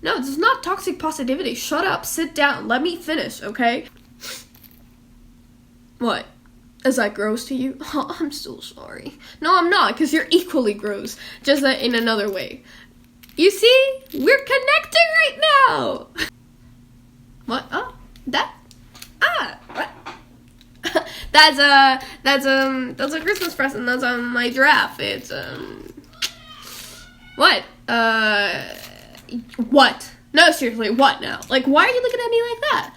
No, this is not toxic positivity. Shut up, sit down, let me finish, okay? What? Is that gross to you? Oh, I'm so sorry. No, I'm not, because you're equally gross, just that in another way. You see? We're connecting right now! What? Oh, that? What? That's a Christmas present. That's my giraffe. It's, what? What? No, seriously, what now? Like, why are you looking at me like that?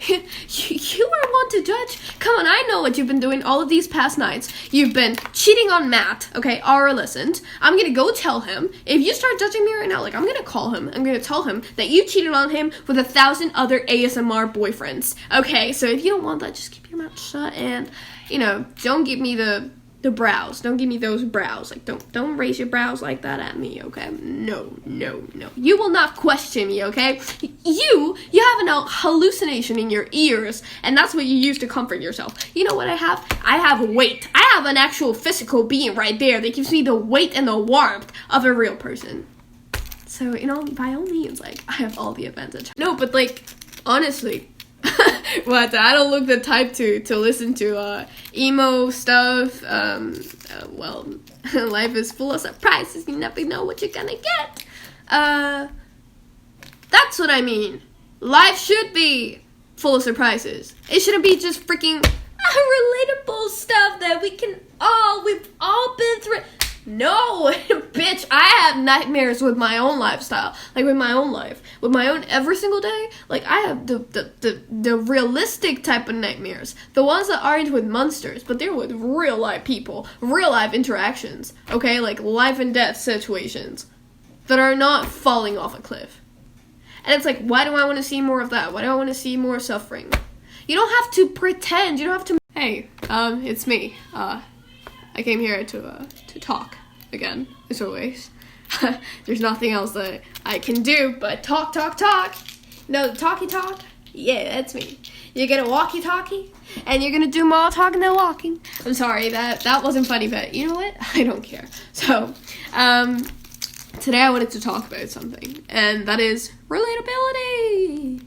You are one to judge? Come on, I know what you've been doing all of these past nights. You've been cheating on Matt, okay, our listened. I'm gonna go tell him. If you start judging me right now, like, I'm gonna call him. I'm gonna tell him that you cheated on him with 1,000 other ASMR boyfriends. Okay, so if you don't want that, just keep your mouth shut and, you know, don't give me the brows. Don't give me those brows. Like, don't raise your brows like that at me, okay? No. You will not question me, okay? You have an hallucination in your ears, and that's what you use to comfort yourself. You know what I have? I have weight. I have an actual physical being right there that gives me the weight and the warmth of a real person. So, you know, by all means, like, I have all the advantage. No, but, like, honestly, what? I don't look the type to listen to emo stuff. Well, life is full of surprises. You never know what you're gonna get. That's what I mean. Life should be full of surprises. It shouldn't be just freaking relatable stuff that we've all been through. No, bitch, I have nightmares with my own lifestyle, like with my own life, with my own every single day. Like, I have the realistic type of nightmares, the ones that aren't with monsters, but they're with real life people, real life interactions, okay, like life and death situations that are not falling off a cliff. And it's like, why do I want to see more of that? Why do I want to see more suffering? You don't have to pretend. You don't have to. Hey, it's me. I came here to talk again, as always. There's nothing else that I can do but talk. No, the talkie talk? Yeah, that's me. You get a walkie-talkie, and you're gonna do more talking than walking. I'm sorry, that wasn't funny, but you know what? I don't care. So, today I wanted to talk about something, and that is relatability.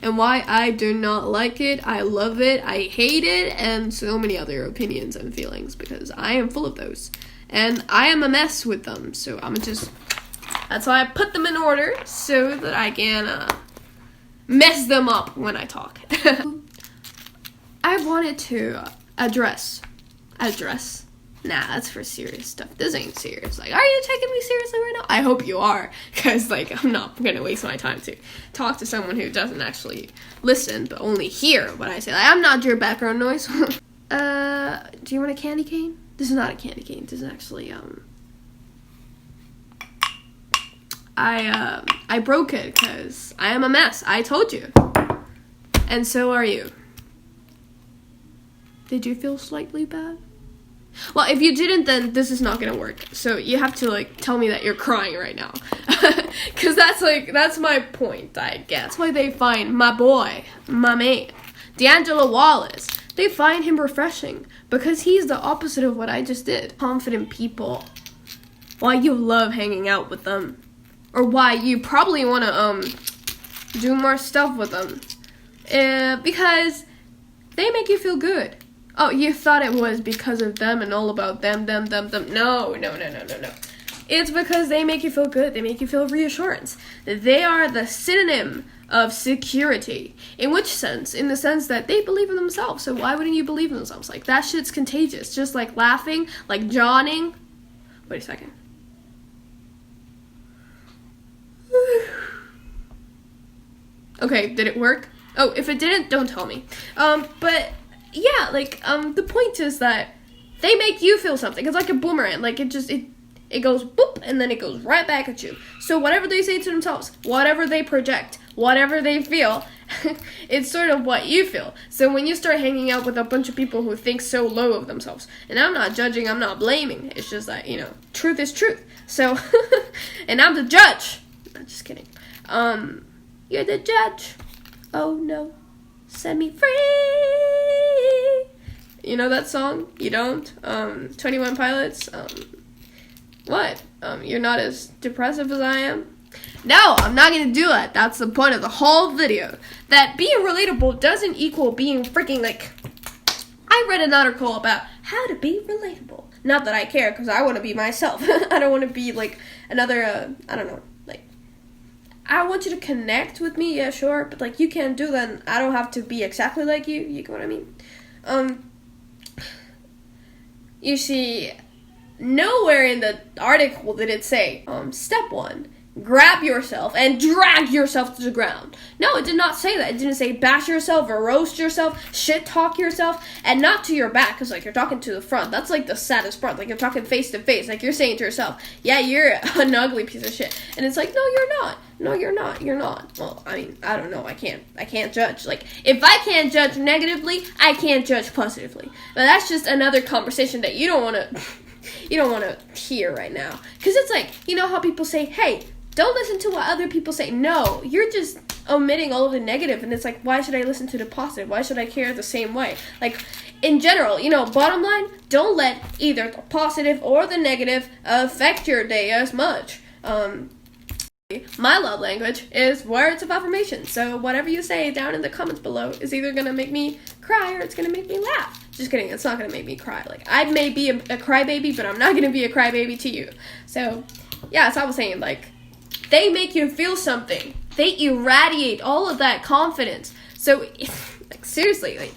And why I do not like it, I love it, I hate it, and so many other opinions and feelings, because I am full of those. And I am a mess with them, so that's why I put them in order, so that I can, mess them up when I talk. I wanted to address. Nah, that's for serious stuff. This ain't serious. Like, are you taking me seriously right now? I hope you are, because, like, I'm not gonna waste my time to talk to someone who doesn't actually listen, but only hear what I say. Like, I'm not your background noise. Do you want a candy cane? This is not a candy cane. This is actually, I broke it, because I am a mess. I told you. And so are you. Did you feel slightly bad? Well, if you didn't, then this is not gonna work. So you have to, like, tell me that you're crying right now. Because that's my point, I guess. That's why they find my boy, my man, D'Angelo Wallace. They find him refreshing. Because he's the opposite of what I just did. Confident people. Why you love hanging out with them. Or why you probably want to, do more stuff with them. Because they make you feel good. Oh, you thought it was because of them and all about them. No. It's because they make you feel good. They make you feel reassurance. They are the synonym of security. In which sense? In the sense that they believe in themselves. So why wouldn't you believe in themselves? Like, that shit's contagious. Just like laughing, like yawning. Wait a second. Okay, did it work? Oh, if it didn't, don't tell me. But yeah, like, the point is that they make you feel something. It's like a boomerang. Like, it goes boop, and then it goes right back at you. So whatever they say to themselves, whatever they project, whatever they feel, it's sort of what you feel. So when you start hanging out with a bunch of people who think so low of themselves, and I'm not judging, I'm not blaming, it's just that, you know, truth is truth. So, and I'm the judge. I'm just kidding. You're the judge. Oh no, set me free. You know that song? You don't? 21 Pilots? What? You're not as depressive as I am? No, I'm not gonna do it. That's the point of the whole video. That being relatable doesn't equal being freaking like... I read an article about how to be relatable. Not that I care, because I want to be myself. I don't want to be like another, I don't know, like... I want you to connect with me, yeah, sure, but like you can't do that, and I don't have to be exactly like you. You get what I mean? You see, nowhere in the article did it say, step 1, grab yourself and drag yourself to the ground. No, it did not say that. It didn't say bash yourself or roast yourself, shit talk yourself, and not to your back, because like you're talking to the front. That's like the saddest part. Like you're talking face to face. Like you're saying to yourself, yeah, you're an ugly piece of shit. And it's like, no, you're not. No, you're not. You're not. Well, I mean, I don't know. I can't judge. Like, if I can't judge negatively, I can't judge positively. But that's just another conversation that you don't want to hear right now. Because it's like, you know how people say, hey, don't listen to what other people say. No, you're just omitting all of the negative. And it's like, why should I listen to the positive? Why should I care the same way? Like, in general, bottom line, don't let either the positive or the negative affect your day as much. My love language is words of affirmation. So whatever you say down in the comments below is either going to make me cry or it's going to make me laugh. Just kidding. It's not going to make me cry. Like, I may be a crybaby, but I'm not going to be a crybaby to you. So, yeah, as I was saying, like, they make you feel something. They irradiate all of that confidence. So, like, seriously, like,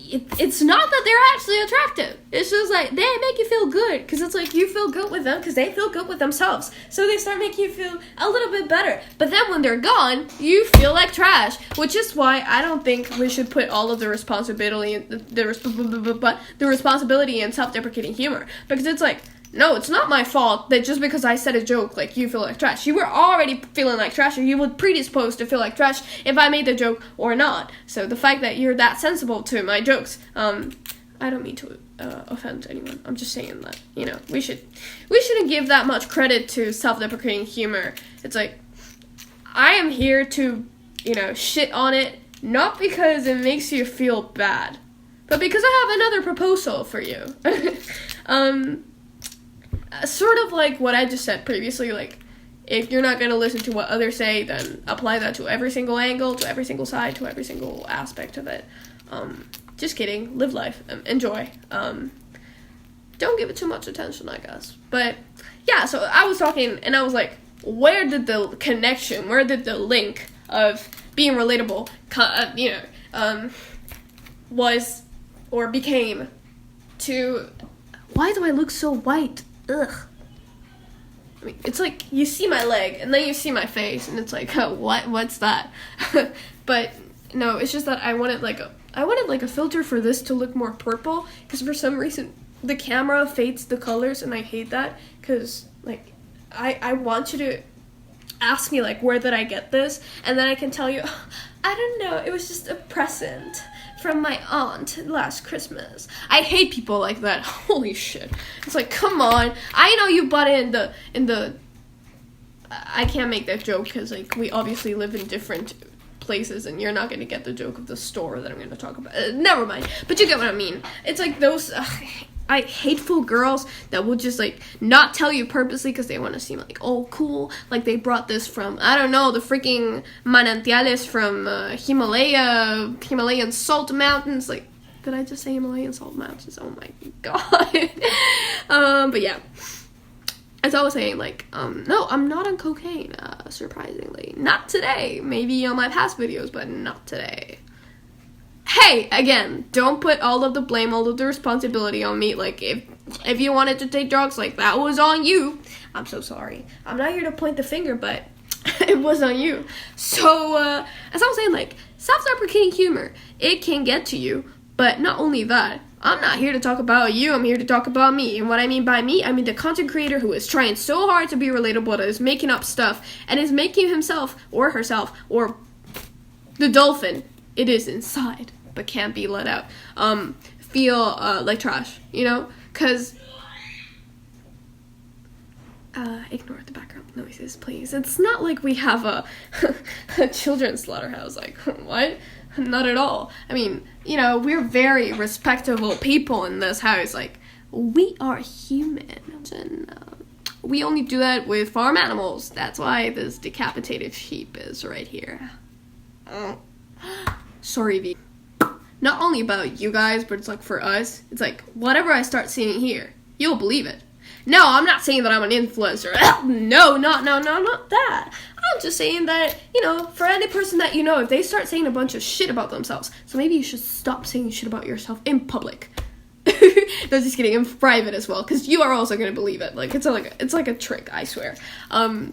it's not that they're actually attractive. It's just like they make you feel good because it's like you feel good with them because they feel good with themselves. So they start making you feel a little bit better. But then when they're gone, you feel like trash. Which is why I don't think we should put all of the responsibility in self-deprecating humor, because it's like, no, it's not my fault that just because I said a joke, like, you feel like trash. You were already feeling like trash, or you were predisposed to feel like trash if I made the joke or not. So the fact that you're that sensible to my jokes, I don't mean to offend anyone. I'm just saying that, we shouldn't give that much credit to self-deprecating humor. It's like, I am here to, shit on it, not because it makes you feel bad, but because I have another proposal for you. Sort of like what I just said previously, like, if you're not going to listen to what others say, then apply that to every single angle, to every single side, to every single aspect of it. Just kidding. Live life. Enjoy. Don't give it too much attention, I guess. But, yeah, so I was talking, and I was like, where did the connection, where did the link of being relatable, was, or became, to, why do I look so white? Ugh. I mean, it's like, you see my leg, and then you see my face, and it's like, oh, what's that? But, no, it's just that I wanted like a filter for this to look more purple, because for some reason, the camera fades the colors, and I hate that, because, like, I want you to ask me, like, where did I get this? And then I can tell you, I don't know, it was just a present from my aunt last Christmas. I hate people like that. Holy shit. It's like, come on. I know you bought it in the I can't make that joke because, like, we obviously live in different places and you're not going to get the joke of the store that I'm going to talk about. Never mind. But you get what I mean. It's like those hateful girls that will just, like, not tell you purposely because they want to seem like, oh, cool. Like, they brought this from, I don't know, the freaking manantiales from Himalayan salt mountains. Like, did I just say Himalayan salt mountains? Oh my god. But yeah. As I was saying, like, no, I'm not on cocaine, surprisingly. Not today. Maybe on my past videos, but not today. Hey, again, don't put all of the blame, all of the responsibility on me. Like, if you wanted to take drugs, like, that was on you. I'm so sorry. I'm not here to point the finger, but it was on you. So, as I was saying, like, self-deprecating humor, it can get to you, but not only that, I'm not here to talk about you, I'm here to talk about me. And what I mean by me, I mean the content creator who is trying so hard to be relatable, that is making up stuff, and is making himself, or herself, or the dolphin, it is inside, but can't be let out, feel like trash, because ignore the background noises, please. It's not like we have a children's slaughterhouse, like, what? Not at all. I mean, we're very respectable people in this house, like, we are human, and we only do that with farm animals. That's why this decapitated sheep is right here. Oh. Sorry, V. Not only about you guys, but it's like for us. It's like whatever I start seeing here, you'll believe it. No, I'm not saying that I'm an influencer. No, not that. I'm just saying that, you know, for any person that you know, if they start saying a bunch of shit about themselves, so maybe you should stop saying shit about yourself in public. No, just kidding, in private as well, because you are also gonna believe it. Like it's like a trick, I swear. You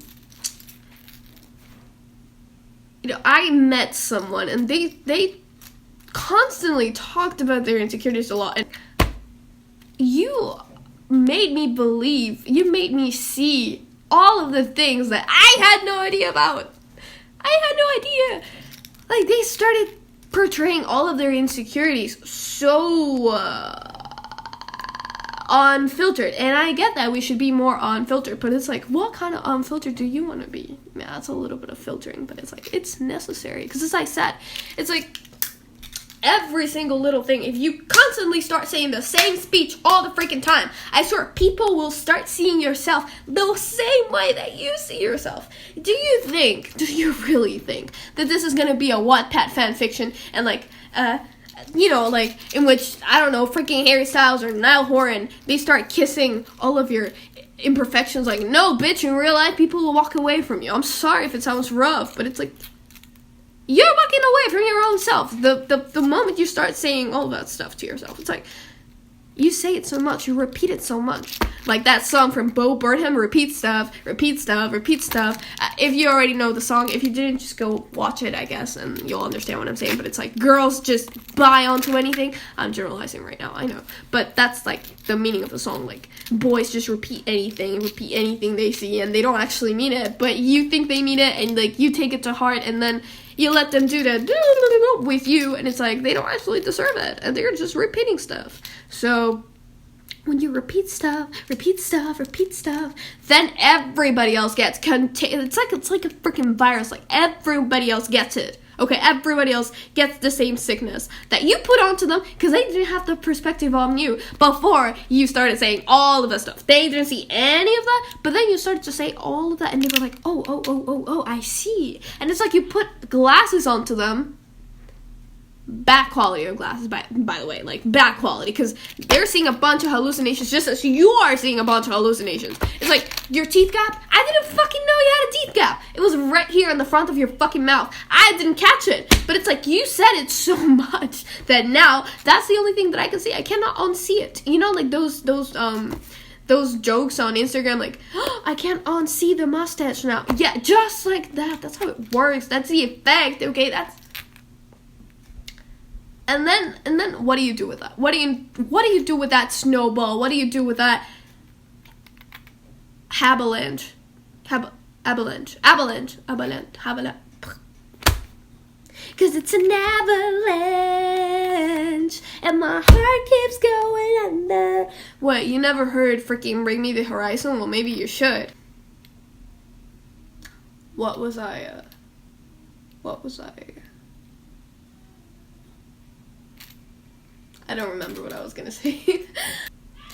know, I met someone and they constantly talked about their insecurities a lot, and you made me see all of the things that I had no idea about. I had no idea. Like, they started portraying all of their insecurities so unfiltered, and I get that we should be more unfiltered, but it's like, what kind of unfiltered do you want to be? Yeah, that's a little bit of filtering, but it's like, it's necessary, because as I said, it's like, every single little thing, if you constantly start saying the same speech all the freaking time, I swear people will start seeing yourself the same way that you see yourself. Do you really think that this is gonna be a Wattpad fan fiction and like, you know, like, in which, I don't know, freaking Harry Styles or Niall Horan, they start kissing all of your imperfections? Like, no, bitch, in real life, people will walk away from you. I'm sorry if it sounds rough, but it's like, you're walking away from your own self. The moment you start saying all that stuff to yourself, it's like, you say it so much, you repeat it so much. Like that song from Bo Burnham, repeat stuff, repeat stuff, repeat stuff. If you already know the song, if you didn't, just go watch it, I guess, and you'll understand what I'm saying. But it's like, girls just buy onto anything. I'm generalizing right now, I know. But that's like the meaning of the song. Like, boys just repeat anything they see, and they don't actually mean it. But you think they mean it, and like, you take it to heart, and then you let them do that with you, and it's like, they don't actually deserve it, and they're just repeating stuff. So when you repeat stuff, then everybody else gets it's like a freaking virus. Like, everybody else gets it. Okay, everybody else gets the same sickness that you put onto them because they didn't have the perspective on you before you started saying all of that stuff. They didn't see any of that, but then you started to say all of that, and they were like, oh, I see. And it's like you put glasses onto them. Bad quality of glasses, by the way, like, bad quality, because they're seeing a bunch of hallucinations just as you are seeing a bunch of hallucinations. It's like, your teeth gap? I didn't fucking know you had a teeth gap. It was right here in the front of your fucking mouth. I didn't catch it. But it's like, you said it so much that now that's the only thing that I can see. I cannot unsee it. You know, like those jokes on Instagram, like, oh, I can't unsee the mustache now. Yeah, just like that. That's how it works. That's the effect, okay? And then what do you do with that? What do you do with that snowball? What do you do with that avalanche? Avalanche. Cause it's an avalanche, and my heart keeps going under. What, you never heard freaking Bring Me the Horizon? Well, maybe you should. What was I? I don't remember what I was gonna say.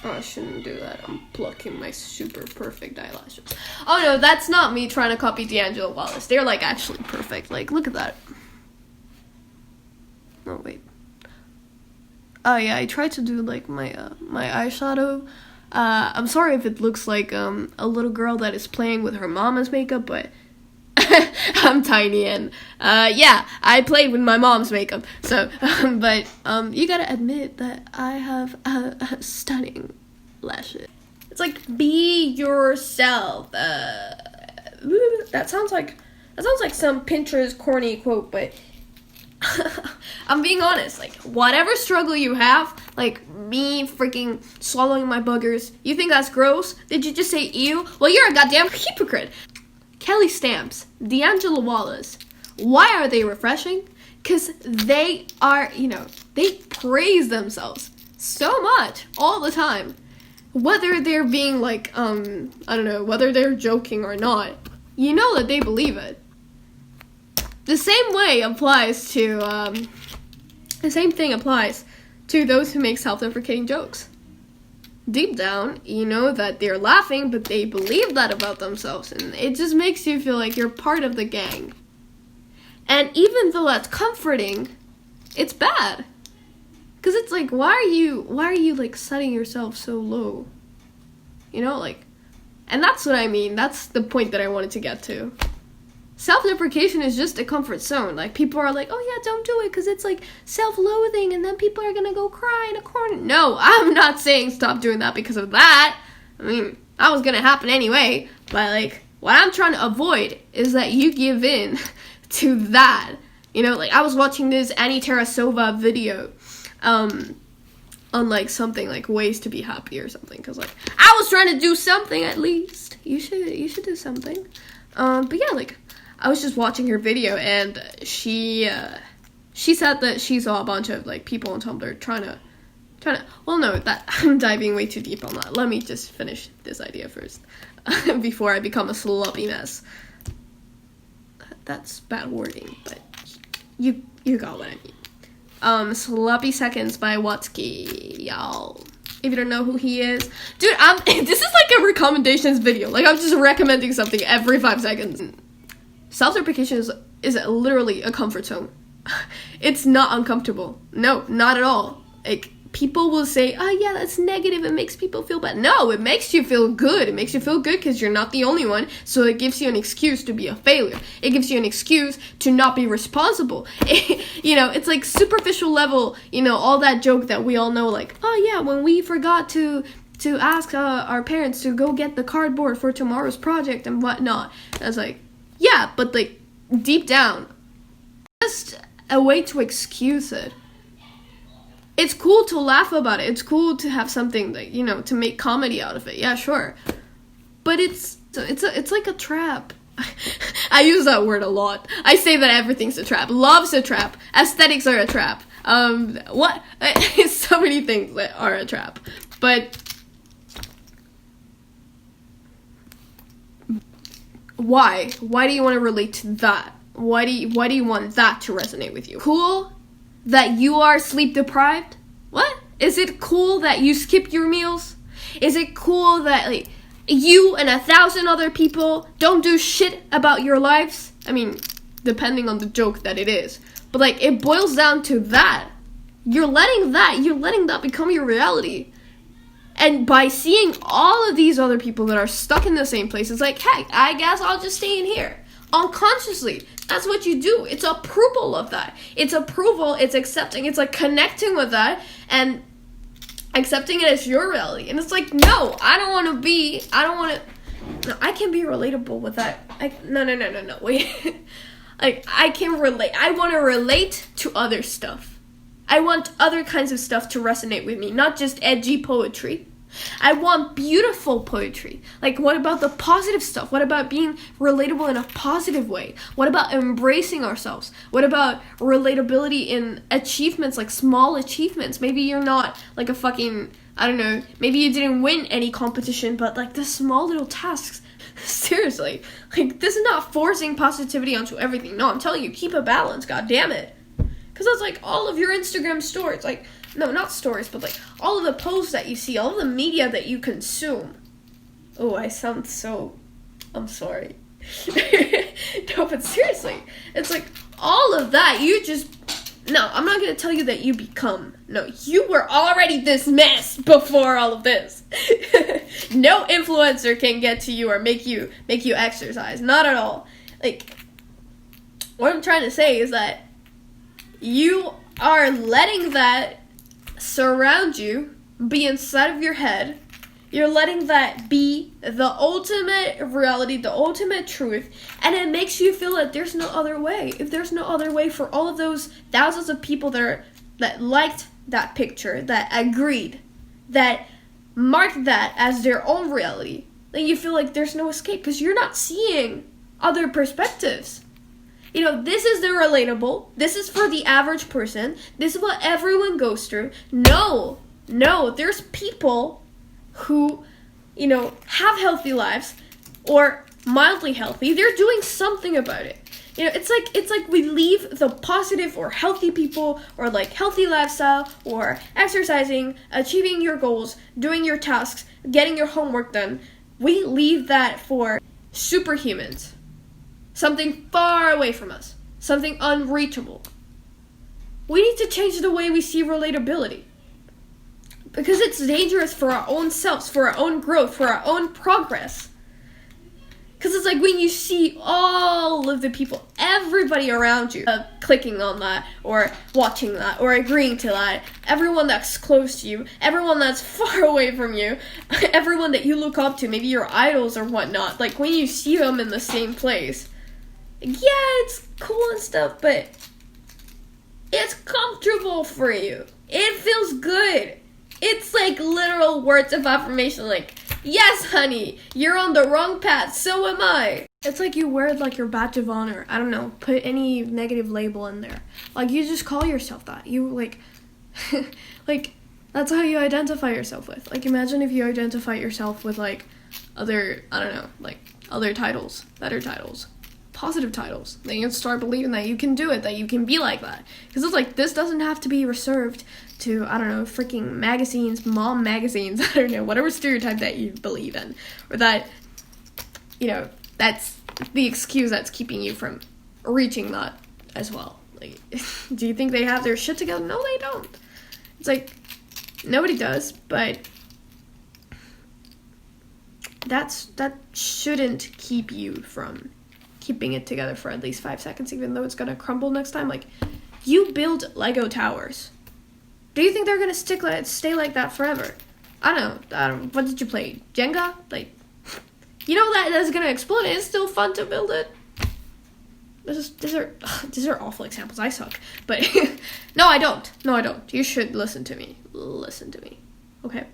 Oh, I shouldn't do that. I'm plucking my super perfect eyelashes. Oh no, that's not me trying to copy D'Angelo Wallace. They're like actually perfect. Like, look at that. Oh wait. Oh yeah, I tried to do like my eyeshadow. I'm sorry if it looks like a little girl that is playing with her mama's makeup, but I'm tiny, and yeah, I played with my mom's makeup. So, but you gotta admit that I have stunning lashes. It's like, be yourself. That sounds like some Pinterest corny quote, but I'm being honest. Like, whatever struggle you have, like me freaking swallowing my boogers, you think that's gross? Did you just say ew? Well, you're a goddamn hypocrite. Kelly Stamps, D'Angelo Wallace, why are they refreshing? Because they are, you know, they praise themselves so much all the time. Whether they're being like, I don't know, whether they're joking or not, you know that they believe it. The same way applies to, the same thing applies to those who make self-deprecating jokes. deep down, you know that they're laughing, but they believe that about themselves, and it just makes you feel like you're part of the gang. And even though that's comforting, it's bad. Because it's like, why are you like setting yourself so low? You know, like, and that's what I mean. That's the point that I wanted to get to. Self-deprecation is just a comfort zone. Like, people are like, oh yeah, don't do it because it's like self-loathing and then people are gonna go cry in a corner. No, I'm not saying stop doing that because of that. I mean, that was gonna happen anyway. But like, what I'm trying to avoid is that you give in to that. You know, like, I was watching this Annie Tarasova video on like something like ways to be happy or something, because like I was trying to do something. At least you should do something. But yeah, like, I was just watching her video, and she said that she saw a bunch of like people on Tumblr trying to well, no, that I'm diving way too deep on that. Let me just finish this idea first before I become a sloppy mess. That's bad wording, but you got what I mean. Sloppy Seconds by Watsky, y'all. If you don't know who he is, dude, this is like a recommendations video. Like, I'm just recommending something every 5 seconds. Self-deprecation is literally a comfort zone. It's not uncomfortable. No, not at all. Like, people will say, oh yeah, that's negative, it makes people feel bad. No, it makes you feel good. It makes you feel good because you're not the only one, so it gives you an excuse to be a failure. It gives you an excuse to not be responsible. You know, it's like superficial level, you know, all that joke that we all know, like, oh yeah, when we forgot to ask our parents to go get the cardboard for tomorrow's project and whatnot. I was like, yeah, but like, deep down, just a way to excuse it. It's cool to laugh about it. It's cool to have something that, you know, to make comedy out of it. Yeah, sure. But it's like a trap. I use that word a lot. I say that everything's a trap. Love's a trap. Aesthetics are a trap. What? So many things that are a trap. But why? Why do you want to relate to that? Why do you want that to resonate with you? Cool that you are sleep deprived? What? Is it cool that you skip your meals? Is it cool that like you and 1,000 other people don't do shit about your lives? I mean, depending on the joke that it is. But like, it boils down to that. You're letting that become your reality. And by seeing all of these other people that are stuck in the same place, it's like, hey, I guess I'll just stay in here. Unconsciously, that's what you do. It's approval of that. It's approval, it's accepting, it's like connecting with that and accepting it as your reality. And it's like, no, I can be relatable with that. No, wait. Like, I can relate. I want to relate to other stuff. I want other kinds of stuff to resonate with me, not just edgy poetry. I want beautiful poetry. Like, what about the positive stuff? What about being relatable in a positive way? What about embracing ourselves? What about relatability in achievements, like small achievements? Maybe you're not like a fucking, I don't know, maybe you didn't win any competition, but like the small little tasks. Seriously, like, this is not forcing positivity onto everything. No, I'm telling you, keep a balance, god damn it. Because that's like all of your Instagram stories, like, no, not stories, but like all of the posts that you see, all of the media that you consume. Oh, I sound so, I'm sorry. No, but seriously, it's like all of that, no, I'm not going to tell you that you become. No, you were already this mess before all of this. No influencer can get to you or make you exercise. Not at all. Like, what I'm trying to say is that you are letting that surround you, be inside of your head. You're letting that be the ultimate reality, the ultimate truth, and it makes you feel that there's no other way. If there's no other way for all of those thousands of people that liked that picture, that agreed, that marked that as their own reality, then you feel like there's no escape because you're not seeing other perspectives. You know, this is the relatable. This is for the average person. This is what everyone goes through. No, there's people who, you know, have healthy lives or mildly healthy. They're doing something about it. You know, it's like we leave the positive or healthy people or like healthy lifestyle or exercising, achieving your goals, doing your tasks, getting your homework done. We leave that for superhumans. Something far away from us. Something unreachable. We need to change the way we see relatability. Because it's dangerous for our own selves, for our own growth, for our own progress. Because it's like when you see all of the people, everybody around you, clicking on that, or watching that, or agreeing to that, everyone that's close to you, everyone that's far away from you, everyone that you look up to, maybe your idols or whatnot, like when you see them in the same place, yeah, it's cool and stuff, but it's comfortable for you. It feels good. It's like literal words of affirmation, like, yes, honey, you're on the wrong path, so am I. It's like you wear it like your badge of honor. I don't know, put any negative label in there. Like, you just call yourself that. You, like, like, that's how you identify yourself with. Like, imagine if you identify yourself with, like, other, I don't know, like, other titles, better titles, positive titles. Then you start believing that you can do it, that you can be like that. Because it's like, this doesn't have to be reserved to, I don't know, freaking magazines, mom magazines, I don't know, whatever stereotype that you believe in. Or that, you know, that's the excuse that's keeping you from reaching that as well. Like, do you think they have their shit together? No, they don't. It's like, nobody does, but that shouldn't keep you from keeping it together for at least 5 seconds, even though it's gonna crumble next time. Like, you build Lego towers. Do you think they're gonna stay like that forever? I don't know. What did you play? Jenga? Like, you know that's gonna explode. It's still fun to build it. These are awful examples. I suck. But no, I don't. You should listen to me. Okay.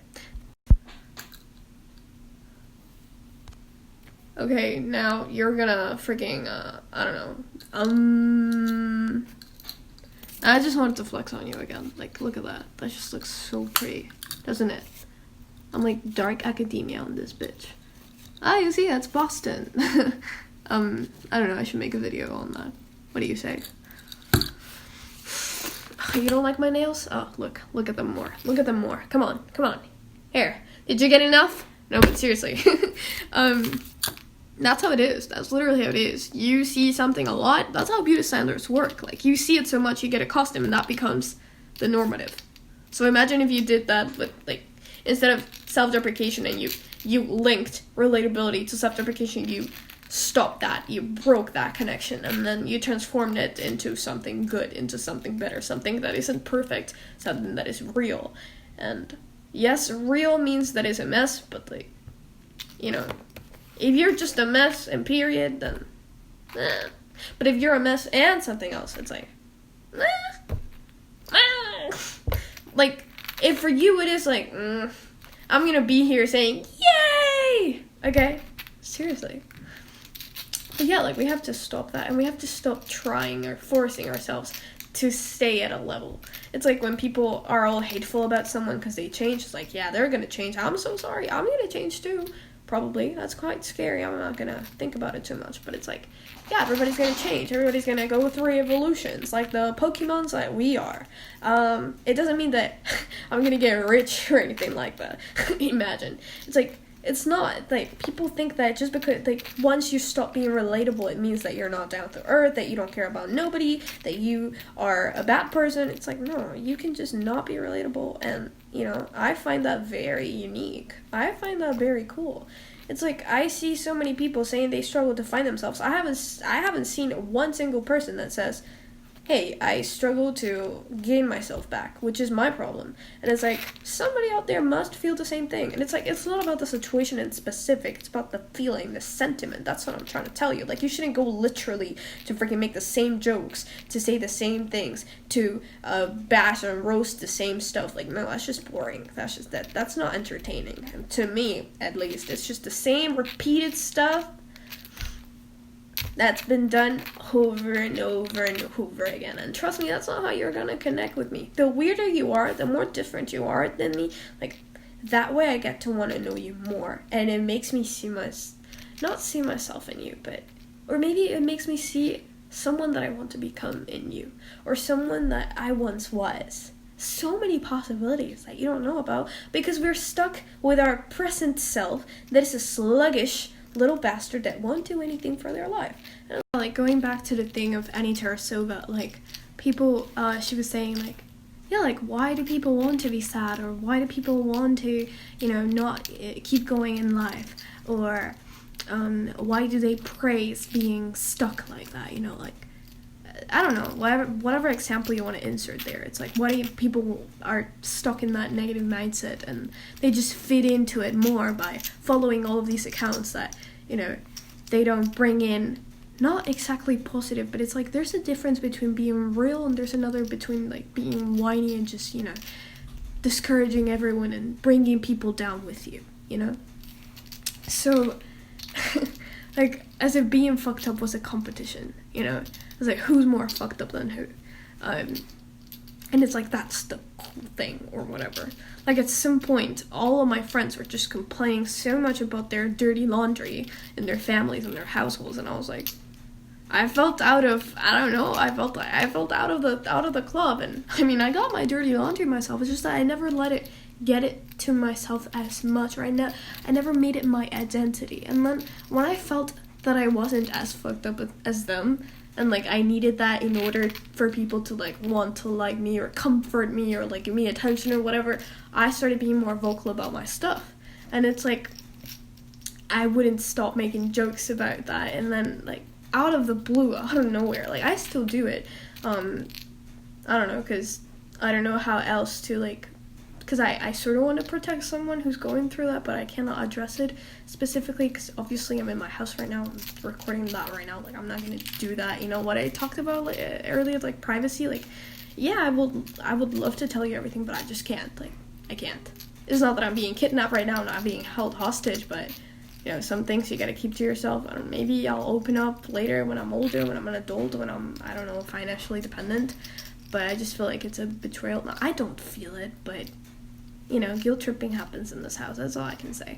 Okay, now you're gonna freaking I don't know. I just wanted to flex on you again. Like, look at that. That just looks so pretty, doesn't it? I'm like dark academia on this bitch. Ah, you see, that's Boston. I don't know, I should make a video on that. What do you say? You don't like my nails? Oh, look at them more. Come on. Here, did you get enough? No, but seriously. That's how it is. That's literally how it is. You see something a lot, that's how beauty standards work. Like, you see it so much, you get accustomed, and that becomes the normative. So imagine if you did that with, like, instead of self-deprecation and you linked relatability to self-deprecation, you stopped that, you broke that connection, and then you transformed it into something good, into something better, something that isn't perfect, something that is real. And yes, real means that it's a mess, but, like, you know, if you're just a mess and period, then But if you're a mess and something else, it's like, like, if for you it is like, I'm gonna be here saying, yay! Okay? Seriously. But yeah, like, we have to stop that, and we have to stop trying or forcing ourselves to stay at a level. It's like when people are all hateful about someone because they change, it's like, yeah, they're gonna change. I'm so sorry. I'm gonna change too. Probably. That's quite scary. I'm not gonna think about it too much, but it's like, yeah, everybody's gonna change. Everybody's gonna go through evolutions, like the Pokemons that we are. It doesn't mean that I'm gonna get rich or anything like that. Imagine. It's like, it's not, like, people think that just because, like, once you stop being relatable, it means that you're not down to earth, that you don't care about nobody, that you are a bad person. It's like, no, you can just not be relatable, and, you know, I find that very unique. I find that very cool. It's like, I see so many people saying they struggle to find themselves. I haven't seen one single person that says, hey, I struggle to gain myself back, which is my problem. And it's like, somebody out there must feel the same thing. And it's like, it's not about the situation in specific, it's about the feeling, the sentiment. That's what I'm trying to tell you. Like, you shouldn't go literally to freaking make the same jokes, to say the same things, to bash and roast the same stuff. Like, no, that's just boring. That's not entertaining. And to me, at least, it's just the same repeated stuff that's been done over and over and over again. And trust me, that's not how you're gonna connect with me. The weirder you are, the more different you are than me, like, that way I get to want to know you more. And it makes me not see myself in you, but, or maybe it makes me see someone that I want to become in you, or someone that I once was. So many possibilities that you don't know about because we're stuck with our present self that is a sluggish little bastard that won't do anything for their life. And, like, going back to the thing of Annie Tarasova, like, people, she was saying, like, yeah, like, why do people want to be sad, or why do people want to, not keep going in life, or why do they praise being stuck like that, like, I don't know, whatever example you want to insert there. It's like, why do people are stuck in that negative mindset, and they just fit into it more by following all of these accounts that, they don't bring in, not exactly positive, but it's like, there's a difference between being real and there's another between, like, being whiny and just, discouraging everyone and bringing people down with you, So, like, as if being fucked up was a competition, It's like, who's more fucked up than who? And it's like, that's the cool thing, or whatever. Like, at some point, all of my friends were just complaining so much about their dirty laundry in their families and their households, and I was like, I felt out of the club, and I mean, I got my dirty laundry myself. It's just that I never let it get it to myself as much, or I never made it my identity. And then when I felt that I wasn't as fucked up as them, and, like, I needed that in order for people to, like, want to like me or comfort me or, like, give me attention or whatever, I started being more vocal about my stuff. And it's like, I wouldn't stop making jokes about that. And then, like, out of the blue, out of nowhere, like, I still do it. I don't know, because I don't know how else to, like, because I sort of want to protect someone who's going through that, but I cannot address it specifically, because obviously I'm in my house right now, I'm recording that right now, like, I'm not going to do that, what I talked about, like, earlier, like, privacy, like, yeah, I would love to tell you everything, but I just can't, like, I can't. It's not that I'm being kidnapped right now, I'm not being held hostage, but, some things you gotta keep to yourself. I don't know, maybe I'll open up later when I'm older, when I'm an adult, when I'm, I don't know, financially dependent, but I just feel like it's a betrayal. No, I don't feel it, but, guilt tripping happens in this house, that's all I can say.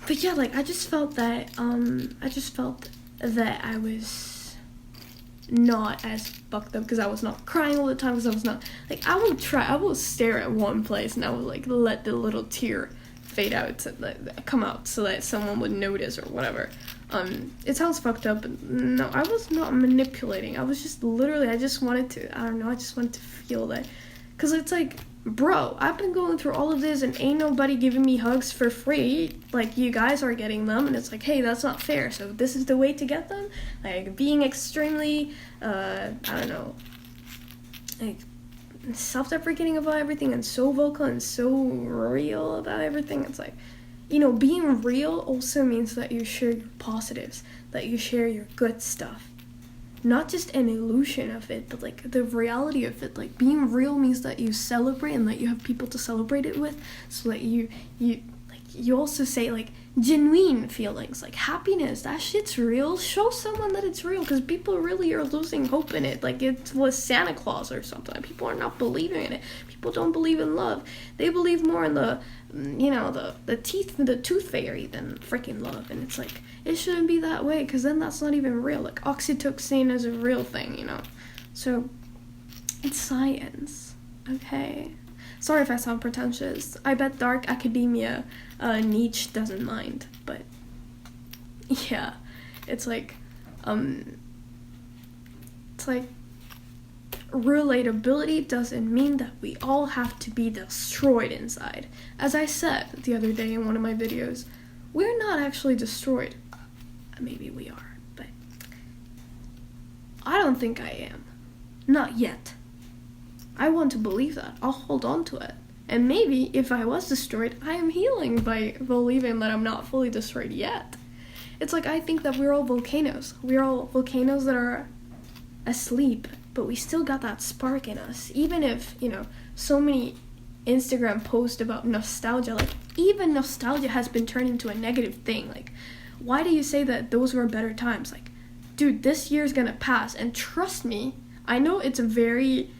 But yeah, like, I just felt that I was not as fucked up, because I was not crying all the time, because I was not, like, I will stare at one place, and I will, like, let the little tear fade out, come out, so that someone would notice, or whatever. It sounds fucked up, but no, I was not manipulating, I was just literally, I just wanted to feel that, because it's like, bro, I've been going through all of this, and ain't nobody giving me hugs for free, like, you guys are getting them, and it's like, hey, that's not fair, so this is the way to get them, like, being extremely, I don't know, like, self-deprecating about everything, and so vocal, and so real about everything. It's like, being real also means that you share your positives, that you share your good stuff, not just an illusion of it, but, like, the reality of it. Like, being real means that you celebrate, and that you have people to celebrate it with, so that you also say, like, genuine feelings, like happiness, that shit's real. Show someone that it's real, because people really are losing hope in it, like it was Santa Claus or something. People are not believing in it. People don't believe in love. They believe more in the tooth fairy than freaking love, and it's like, it shouldn't be that way, because then that's not even real. Like, oxytocin is a real thing, so it's science, okay? Sorry if I sound pretentious. I bet dark academia, Nietzsche doesn't mind, but yeah, it's like relatability doesn't mean that we all have to be destroyed inside. As I said the other day in one of my videos, we're not actually destroyed. Maybe we are, but I don't think I am. Not yet. I want to believe that. I'll hold on to it. And maybe, if I was destroyed, I am healing by believing that I'm not fully destroyed yet. It's like, I think that we're all volcanoes. We're all volcanoes that are asleep, but we still got that spark in us. Even if, so many Instagram posts about nostalgia, like, even nostalgia has been turned into a negative thing. Like, why do you say that those were better times? Like, dude, this year's gonna pass, and trust me, I know it's very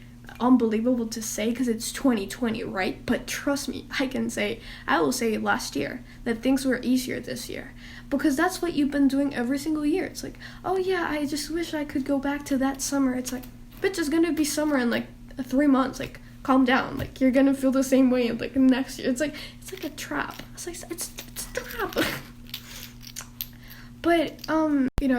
unbelievable to say because it's 2020, right? But trust me, I will say last year that things were easier this year, because that's what you've been doing every single year. It's like, oh yeah, I just wish I could go back to that summer. It's like, bitch, it's gonna be summer in like 3 months. Like, calm down. Like, you're gonna feel the same way like next year. It's like a trap. It's a trap. But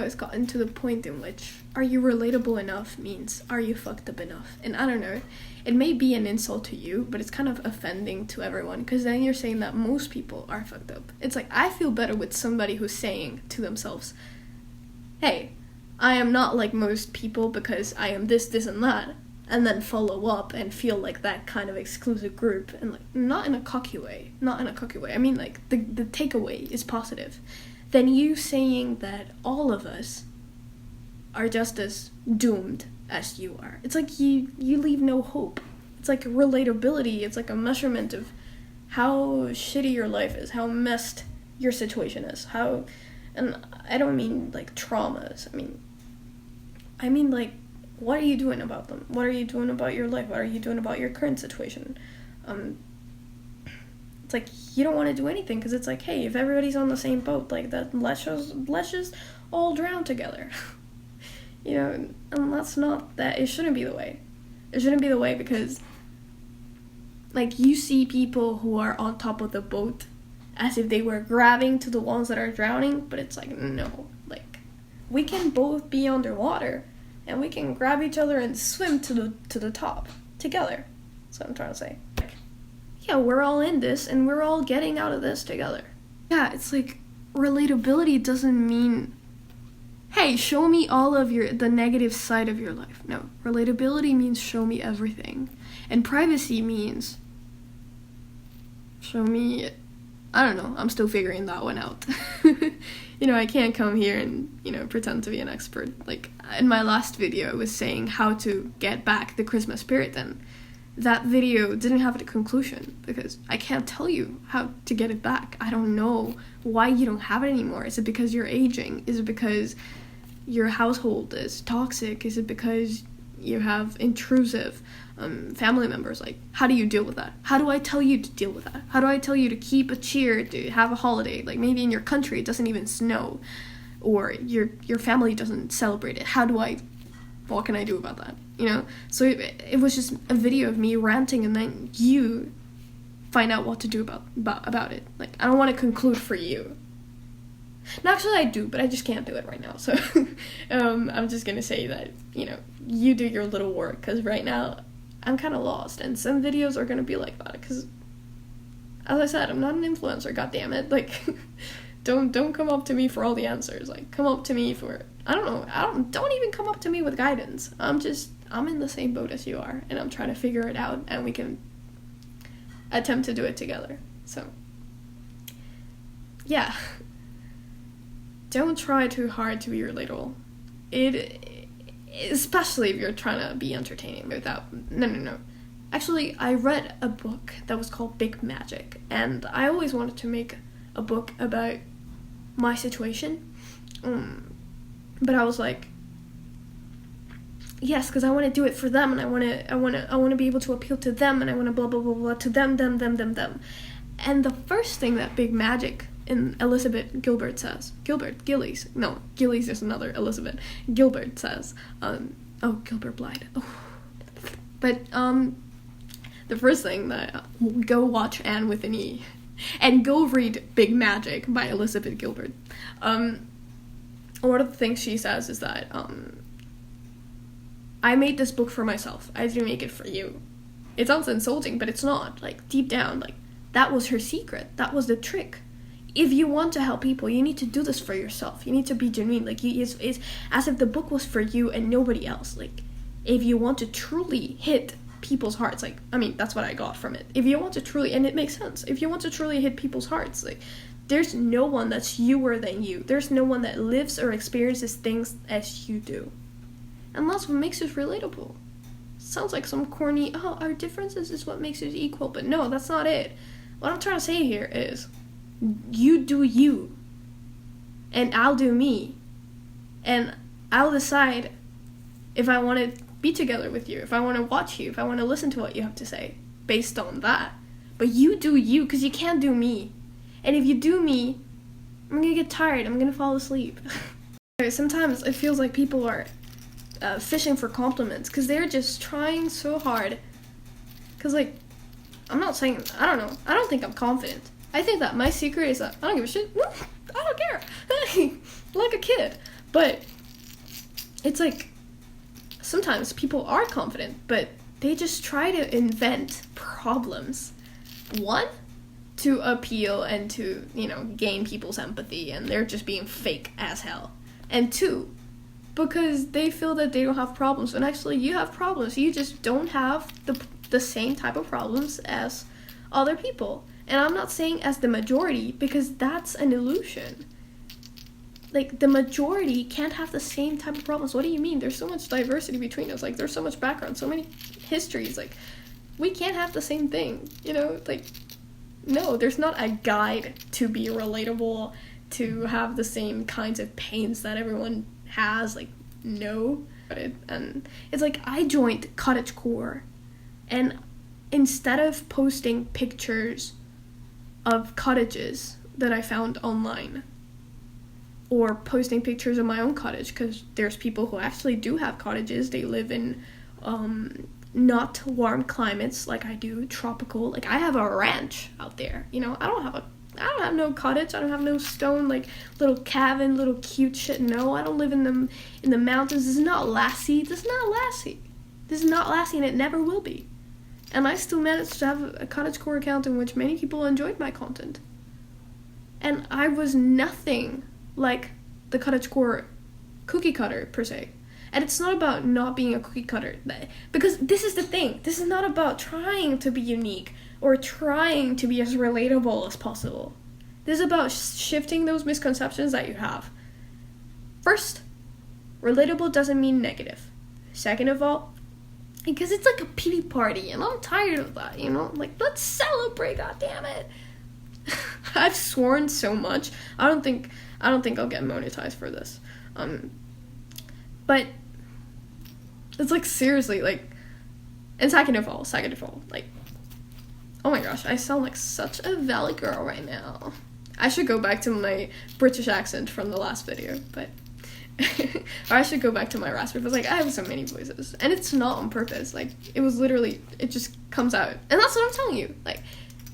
it's gotten to the point in which, are you relatable enough means, are you fucked up enough? And I don't know, it may be an insult to you, but it's kind of offending to everyone, because then you're saying that most people are fucked up. It's like, I feel better with somebody who's saying to themselves, hey, I am not like most people because I am this, and that, and then follow up and feel like that kind of exclusive group, and like, not in a cocky way. I mean, like, the takeaway is positive. Then you saying that all of us are just as doomed as you are. It's like you leave no hope. It's like relatability. It's like a measurement of how shitty your life is, how messed your situation is, and I don't mean like traumas. I mean like, what are you doing about them? What are you doing about your life? What are you doing about your current situation? It's like, you don't want to do anything because it's like, hey, if everybody's on the same boat, like that, let's just all drown together. And that's not that. It shouldn't be the way. It shouldn't be the way, because like, you see people who are on top of the boat as if they were grabbing to the ones that are drowning, but it's like, no, like, we can both be underwater and we can grab each other and swim to the top together. That's what I'm trying to say. Yeah, we're all in this, and we're all getting out of this together. Yeah, it's like, relatability doesn't mean, hey, show me all of the negative side of your life. No, relatability means show me everything. And privacy means show me, I don't know, I'm still figuring that one out. I can't come here and, pretend to be an expert. Like, in my last video, I was saying how to get back the Christmas spirit, and that video didn't have a conclusion, because I can't tell you how to get it back. I don't know why you don't have it anymore. Is it because you're aging? Is it because your household is toxic? Is it because you have intrusive family members? Like, how do you deal with that? How do I tell you to deal with that? How do I tell you to keep a cheer, to have a holiday? Like, maybe in your country it doesn't even snow, or your family doesn't celebrate it. What can I do about that? So it was just a video of me ranting, and then you find out what to do about it. Like, I don't want to conclude for you. No, actually I do, but I just can't do it right now. So I'm just gonna say that, you do your little work, because right now I'm kind of lost, and some videos are gonna be like that, because, as I said, I'm not an influencer, goddammit. Like, don't come up to me for all the answers. Like, come up to me for, I don't know, don't even come up to me with guidance. I'm in the same boat as you are, and I'm trying to figure it out, and we can attempt to do it together. So, yeah. Don't try too hard to be relatable. Especially if you're trying to be entertaining no. Actually, I read a book that was called Big Magic, and I always wanted to make a book about my situation. But I was like, yes, because I want to do it for them, and I want to be able to appeal to them, and I want to blah blah blah blah to them. And the first thing that Big Magic in Elizabeth Gilbert says, Gillies is another Elizabeth Gilbert says, Gilbert Blythe. But the first thing that, go watch Anne with an E, and go read Big Magic by Elizabeth Gilbert. One of the things she says is that, I made this book for myself. I didn't make it for you. It sounds insulting, but it's not. Like, deep down, like, that was her secret. That was the trick. If you want to help people, you need to do this for yourself. You need to be genuine. Like, it's as if the book was for you and nobody else. Like, if you want to truly hit people's hearts, like, that's what I got from it. If you want to truly, and it makes sense, if you want to truly hit people's hearts, like, there's no one that's youer than you. There's no one that lives or experiences things as you do. And that's what makes us relatable. Sounds like some corny, our differences is what makes us equal, but no, that's not it. What I'm trying to say here is, you do you, and I'll do me, and I'll decide if I want to be together with you, if I want to watch you, if I want to listen to what you have to say, based on that. But you do you, because you can't do me. And if you do me, I'm going to get tired. I'm going to fall asleep. Sometimes it feels like people are fishing for compliments, because they're just trying so hard. Because, like, I'm not saying, I don't know, I don't think I'm confident. I think that my secret is that I don't give a shit. I don't care. Like a kid. But it's like, sometimes people are confident, but they just try to invent problems. One, to appeal and to, gain people's empathy, and they're just being fake as hell. And two, because they feel that they don't have problems, and actually you have problems. You just don't have the same type of problems as other people. And I'm not saying as the majority, because that's an illusion. Like, the majority can't have the same type of problems. What do you mean? There's so much diversity between us. Like, there's so much background, so many histories. Like, we can't have the same thing, Like, no, there's not a guide to be relatable, to have the same kinds of pains that everyone has. Like, no. And it's like, I joined cottagecore, and instead of posting pictures of cottages that I found online, or posting pictures of my own cottage, because there's people who actually do have cottages. They live in not warm climates like I do, tropical. Like, I have a ranch out there, I don't have no cottage. I don't have no stone, like, little cabin, little cute shit. No, I don't live in the mountains. This is not Lassie, and it never will be. And I still managed to have a cottagecore account in which many people enjoyed my content. And I was nothing like the cottagecore cookie cutter, per se. And it's not about not being a cookie cutter. Because this is the thing. This is not about trying to be unique or trying to be as relatable as possible. This is about shifting those misconceptions that you have. First, relatable doesn't mean negative. Second of all, because it's like a pity party, and I'm tired of that, Like, let's celebrate, goddammit. I've sworn so much. I don't think I'll get monetized for this. But it's like, seriously, like, and second of all, like, oh my gosh, I sound like such a valley girl right now. I should go back to my British accent from the last video, but or I should go back to my raspy voice. Like, I have so many voices, and it's not on purpose. Like, it was literally, it just comes out, and that's what I'm telling you. Like,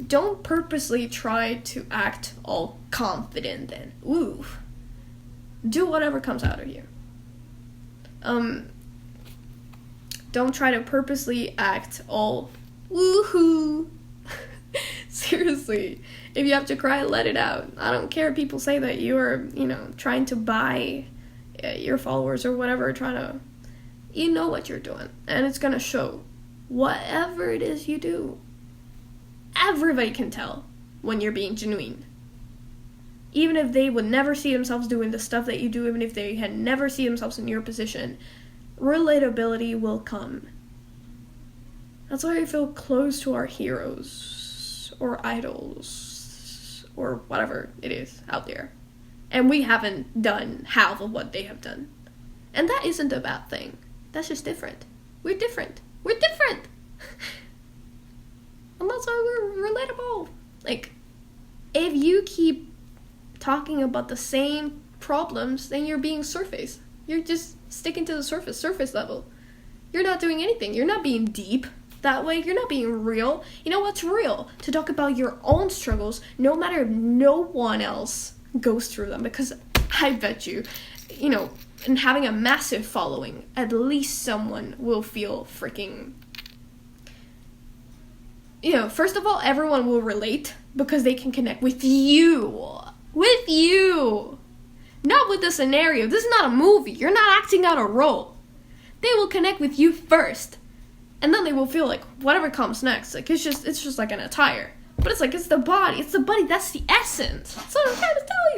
don't purposely try to act all confident and ooh. Do whatever comes out of you. Don't try to purposely act all woohoo. Seriously, if you have to cry, let it out. I don't care if people say that you're, trying to buy your followers or whatever, trying to, you know what you're doing, and it's gonna show. Whatever it is you do, everybody can tell when you're being genuine. Even if they would never see themselves doing the stuff that you do, even if they had never seen themselves in your position, relatability will come. That's why I feel close to our heroes, or idols, or whatever it is out there. And we haven't done half of what they have done. And that isn't a bad thing. That's just different. We're different. We're different! And that's why we're relatable. Like, if you keep talking about the same problems, then you're being surface. You're just sticking to the surface level. You're not doing anything. You're not being deep that way. You're not being real. You know what's real? To talk about your own struggles, no matter if no one else goes through them. Because I bet you, and having a massive following, at least someone will feel freaking... first of all, everyone will relate because they can connect with you. With you. Not with the scenario. This is not a movie. You're not acting out a role. They will connect with you first. And then they will feel like whatever comes next. Like, it's just like an attire. But it's like, it's the body. It's the body. That's the essence. That's what I'm trying to tell you.